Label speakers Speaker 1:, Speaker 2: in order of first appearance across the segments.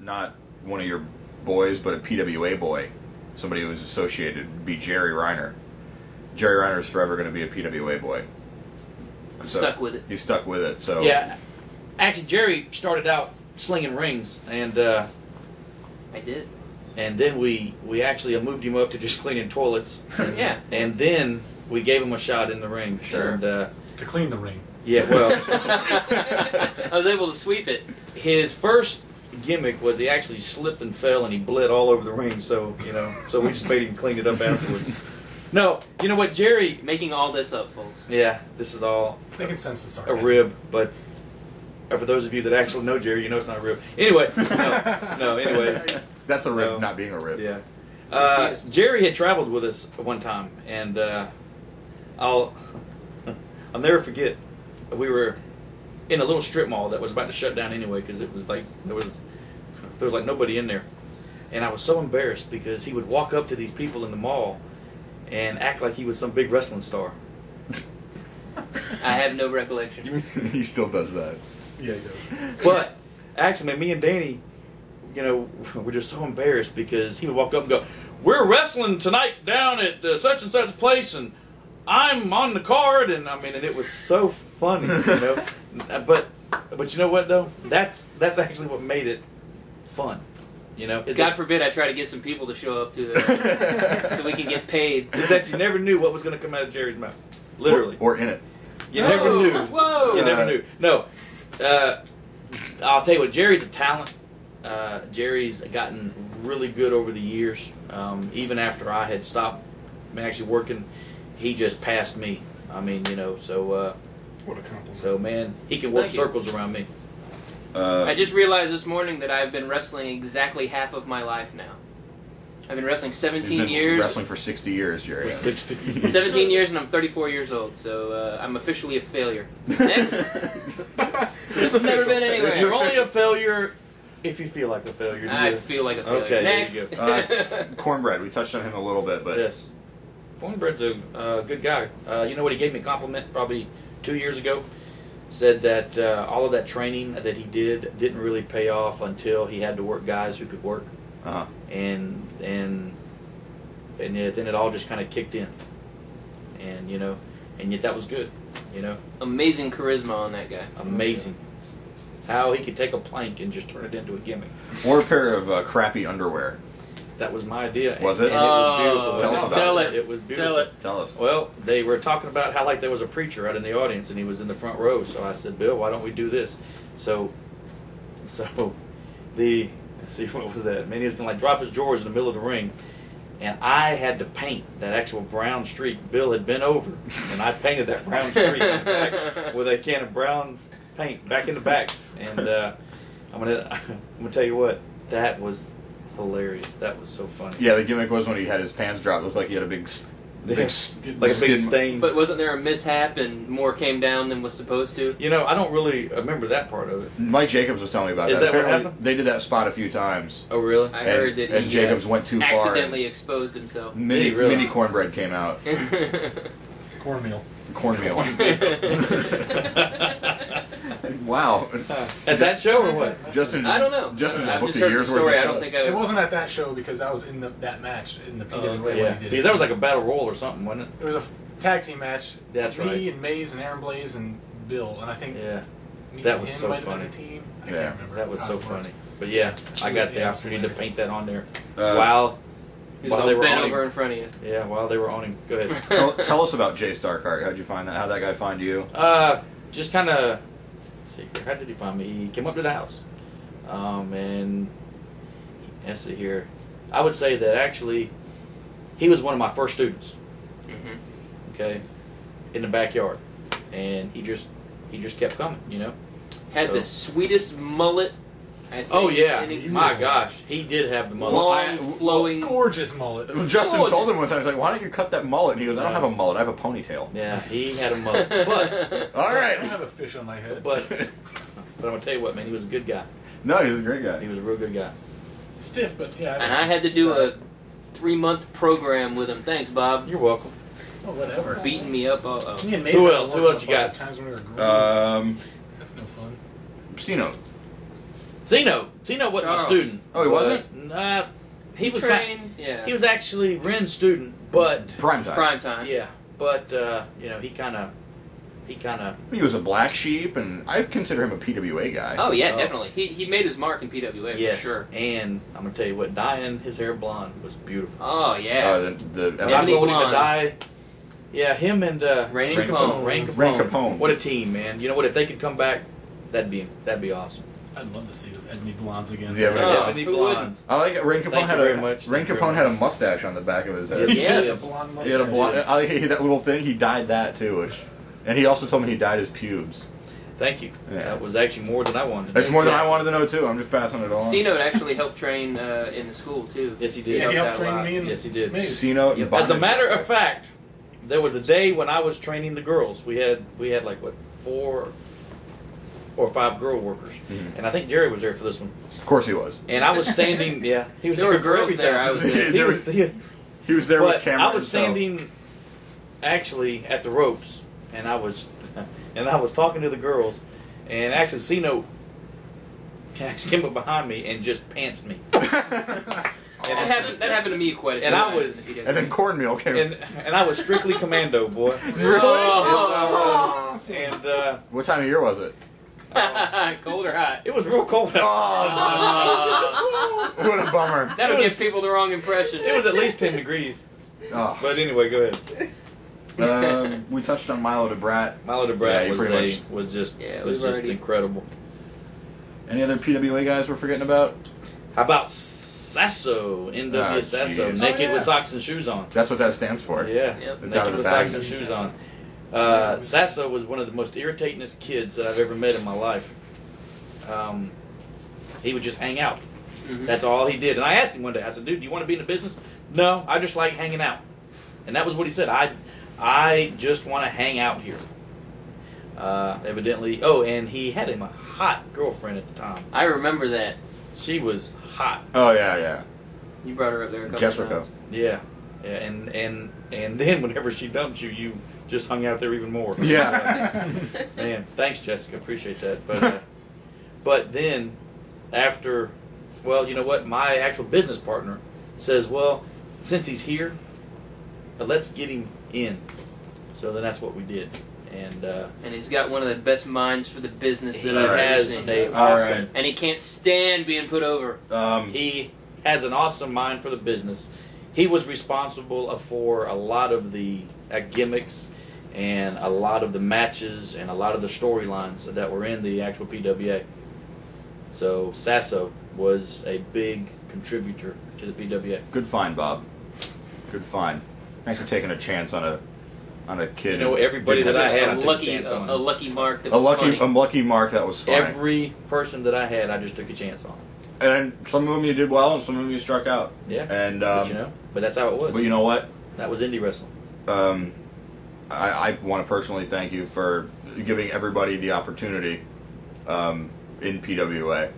Speaker 1: not one of your boys, but a PWA boy, somebody who was associated, would be Jerry Reiner. Jerry Reiner is forever going to be a PWA boy.
Speaker 2: I'm stuck with it.
Speaker 1: He's stuck with it. So
Speaker 3: yeah, actually, Jerry started out slinging rings, and
Speaker 2: I did.
Speaker 3: And then we actually moved him up to just cleaning toilets.
Speaker 2: Yeah.
Speaker 3: And then we gave him a shot in the ring.
Speaker 1: Sure.
Speaker 3: And,
Speaker 4: to clean the ring.
Speaker 3: Yeah, well.
Speaker 2: I was able to sweep it.
Speaker 3: His first gimmick was he actually slipped and fell and he bled all over the ring. So, so we just made him clean it up afterwards. No, you know what, Jerry.
Speaker 2: Making all this up, folks.
Speaker 3: Yeah, this is all
Speaker 4: They can sense the sarcasm.
Speaker 3: a rib, but. For those of you that actually know Jerry, you know it's not a rib. Anyway, anyway.
Speaker 1: That's a rib, not being a rib.
Speaker 3: Yeah. Jerry had traveled with us one time, and I'll never forget. We were in a little strip mall that was about to shut down anyway because it was like there was like nobody in there, and I was so embarrassed because he would walk up to these people in the mall and act like he was some big wrestling star.
Speaker 2: I have no recollection.
Speaker 1: He still does that.
Speaker 4: Yeah, he does.
Speaker 3: But actually, man, me and Danny, we're just so embarrassed because he would walk up and go, "We're wrestling tonight down at such and such place, and I'm on the card." And I mean, and it was so funny, But you know what though? That's actually what made it fun,
Speaker 2: God forbid I try to get some people to show up to it so we can get paid.
Speaker 3: That you never knew what was going to come out of Jerry's mouth, literally,
Speaker 1: or in it.
Speaker 3: You never knew.
Speaker 2: Whoa!
Speaker 3: You never knew. No. I'll tell you what, Jerry's a talent. Jerry's gotten really good over the years. Even after I had stopped actually working, he just passed me. I mean, so...
Speaker 4: what a compliment.
Speaker 3: So, man, he can work circles around me.
Speaker 2: I just realized this morning that I've been wrestling exactly half of my life now. I've been wrestling 17 years.
Speaker 1: Wrestling for 60 years, Jerry.
Speaker 2: 17 years, and I'm 34 years old, so I'm officially a failure. Next. I've never been anywhere.
Speaker 3: You're only a failure if you feel like a failure.
Speaker 2: I feel like a failure.
Speaker 3: Okay,
Speaker 2: next.
Speaker 3: there you go.
Speaker 1: Cornbread, we touched on him a little bit, but...
Speaker 3: Yes. Cornbread's a good guy. You know what, he gave me a compliment probably 2 years ago. Said that all of that training that he didn't really pay off until he had to work guys who could work.
Speaker 1: Uh-huh.
Speaker 3: And yet then it all just kind of kicked in, and yet that was good,
Speaker 2: Amazing charisma on that guy.
Speaker 3: Amazing, how he could take a plank and just turn it into a gimmick.
Speaker 1: Or a pair of crappy underwear.
Speaker 3: That was my idea.
Speaker 1: Was it?
Speaker 3: And it was beautiful.
Speaker 1: Tell us about
Speaker 2: Tell
Speaker 1: it.
Speaker 3: It was beautiful.
Speaker 1: Tell us.
Speaker 3: Well, they were talking about how like there was a preacher out in the audience and he was in the front row. So I said, Bill, why don't we do this? So let's see, what was that? Man, he was going to like drop his drawers in the middle of the ring. And I had to paint that actual brown streak Bill had bent over. And I painted that brown streak in the back with a can of brown paint back in the back. And I'm gonna tell you what, that was hilarious. That was so funny.
Speaker 1: Yeah, the gimmick was when he had his pants dropped. It looked like he had a big
Speaker 3: like a big stain.
Speaker 2: But wasn't there a mishap and more came down than was supposed to?
Speaker 3: I don't really remember that part of it.
Speaker 1: Mike Jacobs was telling me about that.
Speaker 3: Is that what
Speaker 1: Apparently,
Speaker 3: happened?
Speaker 1: They did that spot a few times.
Speaker 3: Oh, really?
Speaker 2: I heard that
Speaker 1: and
Speaker 2: he
Speaker 1: Jacobs went too far.
Speaker 2: accidentally exposed himself.
Speaker 1: Mini cornbread came out.
Speaker 4: Cornmeal.
Speaker 1: Cornmeal. Wow.
Speaker 3: At that show or what?
Speaker 1: Justin,
Speaker 2: I don't know.
Speaker 1: Justin just
Speaker 2: I've
Speaker 1: booked
Speaker 2: just
Speaker 1: a
Speaker 2: heard the
Speaker 1: year's worth
Speaker 2: story.
Speaker 1: of
Speaker 2: I
Speaker 1: stuff.
Speaker 2: don't think
Speaker 4: It wasn't at that show because I was in that match in the PWA when
Speaker 3: Yeah,
Speaker 4: he did
Speaker 3: because
Speaker 4: it.
Speaker 3: that was like a battle royal or something, wasn't it?
Speaker 4: It was a tag team match.
Speaker 3: That's
Speaker 4: me
Speaker 3: right.
Speaker 4: and Maze and Aaron Blaze and Bill, and I think
Speaker 3: Yeah,
Speaker 4: me
Speaker 3: that
Speaker 4: and
Speaker 3: was
Speaker 4: him
Speaker 3: so
Speaker 4: might have been
Speaker 3: funny.
Speaker 4: a team. I
Speaker 1: Yeah,
Speaker 4: can't remember.
Speaker 3: that was
Speaker 4: how
Speaker 3: so
Speaker 4: it worked.
Speaker 3: funny. But yeah, I got the
Speaker 4: Yeah,
Speaker 3: opportunity to
Speaker 4: hilarious.
Speaker 3: paint that on there
Speaker 1: Wow.
Speaker 2: He was
Speaker 3: while they
Speaker 2: all
Speaker 3: were
Speaker 2: bent
Speaker 3: on
Speaker 2: over
Speaker 3: him.
Speaker 2: in front of you.
Speaker 3: Yeah, while they were on him. Go ahead.
Speaker 1: Tell us about Jay Starkart. How'd you find that? How'd that guy find you?
Speaker 3: Just kind of. See, how did he find me? He came up to the house, and let's see here. I would say that actually, he was one of my first students.
Speaker 2: Mm-hmm.
Speaker 3: Okay, in the backyard, and he just kept coming.
Speaker 2: Had
Speaker 3: So-
Speaker 2: the sweetest mullet, I think.
Speaker 3: Oh yeah,
Speaker 2: in existence.
Speaker 3: my gosh, he did have the mullet.
Speaker 2: Long, flowing.
Speaker 4: Gorgeous mullet.
Speaker 1: Justin
Speaker 2: Gorgeous.
Speaker 1: told him one time, he's like, why don't you cut that mullet? And he goes, I don't have a mullet, I have a ponytail.
Speaker 3: Yeah, he had a mullet. But
Speaker 1: All
Speaker 4: I
Speaker 1: right.
Speaker 4: don't have a fish on my head.
Speaker 3: but I'm gonna tell you what, man, he was a good guy.
Speaker 1: No, he was a great guy.
Speaker 3: He was a real good guy.
Speaker 4: Stiff, but yeah.
Speaker 2: And I had to do a 3-month program with him. Thanks, Bob.
Speaker 3: You're welcome.
Speaker 4: Oh, whatever.
Speaker 2: Beating me up.
Speaker 4: Me and Maze
Speaker 3: Who
Speaker 4: had
Speaker 3: else?
Speaker 4: worked
Speaker 3: Who else
Speaker 4: a
Speaker 3: you
Speaker 4: bunch
Speaker 3: got?
Speaker 4: of times when we were growing.
Speaker 1: Um,
Speaker 4: That's no fun.
Speaker 1: Sino.
Speaker 3: Zeno wasn't a
Speaker 2: Charles.
Speaker 3: student.
Speaker 1: Oh, he wasn't?
Speaker 3: He was
Speaker 2: trained. Yeah.
Speaker 3: He was actually Ren's student, but
Speaker 1: Prime time.
Speaker 2: Prime time.
Speaker 3: yeah, but he kind of.
Speaker 1: He was a black sheep, and I consider him a PWA guy.
Speaker 2: Oh yeah, definitely. He made his mark in PWA
Speaker 3: Yes,
Speaker 2: for sure.
Speaker 3: and I'm gonna tell you what, dyeing his hair blonde was beautiful.
Speaker 2: Oh yeah.
Speaker 3: And I
Speaker 2: Ebony
Speaker 3: told him to
Speaker 2: blondes.
Speaker 3: dye. Yeah, him and
Speaker 2: Rain Capone.
Speaker 3: Rain
Speaker 1: Capone.
Speaker 3: What a team, man! You know what? If they could come back, that'd be awesome.
Speaker 4: I'd love to see Ebony Blondes again.
Speaker 1: Yeah,
Speaker 2: Oh,
Speaker 3: Ebony
Speaker 2: who
Speaker 3: blondes.
Speaker 1: I like it. Rain Capone
Speaker 3: Thank
Speaker 1: had
Speaker 3: you very much.
Speaker 1: Rain
Speaker 3: Thank you
Speaker 1: Capone
Speaker 3: very
Speaker 1: had a mustache on the back of his head.
Speaker 2: Yes.
Speaker 4: A blonde
Speaker 1: He had a blonde.
Speaker 4: mustache.
Speaker 1: I like that little thing. He dyed that too, and he also told me he dyed his pubes.
Speaker 3: Thank you.
Speaker 1: Yeah.
Speaker 3: That was actually more than I wanted.
Speaker 1: That's more than I
Speaker 2: Exactly.
Speaker 1: wanted to know too. I'm just passing it on.
Speaker 2: C-Note actually helped train in the school too.
Speaker 3: Yes, he did.
Speaker 4: Yeah, he helped
Speaker 2: out a
Speaker 4: train
Speaker 2: lot.
Speaker 4: me and
Speaker 3: Yes, he did.
Speaker 4: me.
Speaker 1: C-Note and
Speaker 3: As a
Speaker 1: bondage.
Speaker 3: matter of fact, there was a day when I was training the girls. We had like what 4 or 5 girl workers, and I think Jerry was there for this one.
Speaker 1: Of course he was.
Speaker 3: And I was standing. Yeah, he was
Speaker 2: There were
Speaker 3: there for
Speaker 2: girls
Speaker 3: everything.
Speaker 2: there. I was there.
Speaker 3: He was.
Speaker 1: He was there with
Speaker 3: But
Speaker 1: camera.
Speaker 3: I was
Speaker 1: and
Speaker 3: standing actually at the ropes, and I was talking to the girls, and actually C-Note came up behind me and just pantsed me.
Speaker 2: That happened to me quite a few
Speaker 3: And I
Speaker 2: times
Speaker 3: was-
Speaker 2: in the PWA.
Speaker 1: And then cornmeal came.
Speaker 3: And I was strictly commando, boy.
Speaker 1: Really?
Speaker 2: Oh.
Speaker 3: And
Speaker 1: What time of year was it?
Speaker 2: Cold or hot?
Speaker 3: it was real cold.
Speaker 1: Oh, what a bummer.
Speaker 2: That'll
Speaker 3: It
Speaker 2: give
Speaker 3: was-
Speaker 2: people the wrong impression.
Speaker 3: It was at least 10 degrees.
Speaker 1: Oh.
Speaker 3: But anyway, go ahead.
Speaker 1: We touched on Milo the Brat.
Speaker 3: Milo the
Speaker 1: Yeah,
Speaker 3: Brat
Speaker 1: he
Speaker 3: was,
Speaker 1: pretty much-
Speaker 3: was just
Speaker 2: Yeah, it
Speaker 3: was
Speaker 2: was
Speaker 3: just
Speaker 2: already-
Speaker 3: incredible.
Speaker 1: Any other PWA guys we're forgetting about?
Speaker 3: How about Sasso? NW
Speaker 1: Ah,
Speaker 3: Sasso.
Speaker 1: jeez.
Speaker 3: Naked
Speaker 4: Oh, yeah.
Speaker 3: with socks and shoes on.
Speaker 1: That's what that stands for.
Speaker 3: Yeah.
Speaker 2: Yep.
Speaker 1: It's out of
Speaker 3: Naked
Speaker 1: the
Speaker 3: with
Speaker 1: bag.
Speaker 3: socks and shoes on. Sasso was one of the most irritatingest kids that I've ever met in my life. He would just hang out.
Speaker 2: Mhm.
Speaker 3: That's all he did. And I asked him one day, I said, dude, do you want to be in the business? No, I just like hanging out. And that was what he said. I just want to hang out here. Evidently, and he had him a hot girlfriend at the time.
Speaker 2: I remember that.
Speaker 3: She was hot.
Speaker 1: Oh yeah.
Speaker 2: You brought her up there a couple
Speaker 1: Jessica.
Speaker 2: times.
Speaker 3: Yeah. And then whenever she dumped you, you just hung out there even more.
Speaker 1: Yeah.
Speaker 3: Man, thanks, Jessica. Appreciate that. But then, after, well, you know what? My actual business partner says, well, since he's here, let's get him in. So then that's what we did.
Speaker 2: And he's got one of the best minds for the business that
Speaker 3: He
Speaker 2: I've ever
Speaker 3: has
Speaker 2: seen.
Speaker 3: a
Speaker 1: All
Speaker 3: awesome.
Speaker 1: right.
Speaker 2: And he can't stand being put over.
Speaker 3: He has an awesome mind for the business. He was responsible for a lot of the gimmicks and a lot of the matches and a lot of the storylines that were in the actual PWA. So Sasso was a big contributor to the PWA.
Speaker 1: Good find, Bob. Good find. Thanks for taking a chance on a kid.
Speaker 3: You know,
Speaker 1: who
Speaker 3: everybody
Speaker 1: didn't
Speaker 3: that I
Speaker 1: have-
Speaker 3: had, I took a chance on.
Speaker 2: A lucky mark that
Speaker 1: a
Speaker 2: was
Speaker 1: lucky
Speaker 2: funny.
Speaker 1: lucky mark that was funny.
Speaker 3: Every person that I had, I just took a chance on.
Speaker 1: And some of them you did well, and some of them you struck out.
Speaker 3: Yeah,
Speaker 1: And
Speaker 3: but that's how it was.
Speaker 1: but you know what?
Speaker 3: That was indie wrestling.
Speaker 1: I want to personally thank you for giving everybody the opportunity in PWA.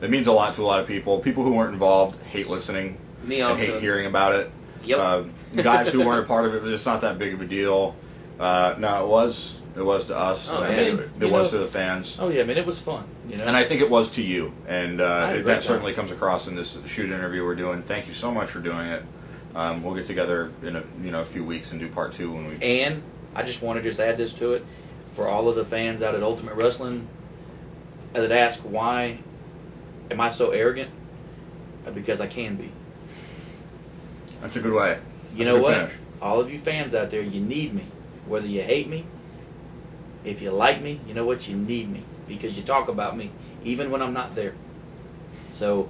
Speaker 1: It means a lot to a lot of people. People who weren't involved hate listening
Speaker 2: Me
Speaker 1: and
Speaker 2: also.
Speaker 1: hate hearing about it.
Speaker 2: Yep.
Speaker 1: Guys who weren't a part of it, it's not that big of a deal. No, it was to us.
Speaker 2: Oh,
Speaker 1: and
Speaker 2: man.
Speaker 1: it was to the fans.
Speaker 3: Oh yeah, I mean it was fun. You know,
Speaker 1: And I think it was to you, and
Speaker 3: I had a great
Speaker 1: that
Speaker 3: time.
Speaker 1: certainly comes across in this shoot interview we're doing. Thank you so much for doing it. We'll get together in a few weeks and do part 2 when we.
Speaker 3: And I just want to just add this to it for all of the fans out at Ultimate Wrestling that ask why am I so arrogant? Because I can be.
Speaker 1: That's a good way.
Speaker 3: You
Speaker 1: That's
Speaker 3: know
Speaker 1: a good
Speaker 3: what?
Speaker 1: finish.
Speaker 3: All of you fans out there, you need me. Whether you hate me, if you like me, you know what? You need me because you talk about me even when I'm not there. So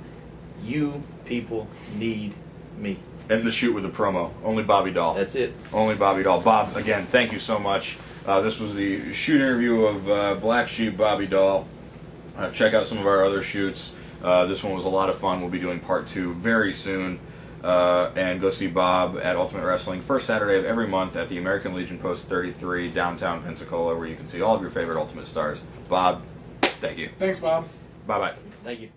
Speaker 3: you people need me.
Speaker 1: End the shoot with a promo. Only Bobby Doll.
Speaker 3: That's it.
Speaker 1: Only Bobby Doll. Bob, again, thank you so much. This was the shoot interview of Black Sheep Bobby Doll. Check out some of our other shoots. This one was a lot of fun. We'll be doing part 2 very soon. And go see Bob at Ultimate Wrestling first Saturday of every month at the American Legion Post 33, downtown Pensacola, where you can see all of your favorite Ultimate stars. Bob, thank you.
Speaker 4: Thanks, Bob.
Speaker 1: Bye-bye.
Speaker 3: Thank you.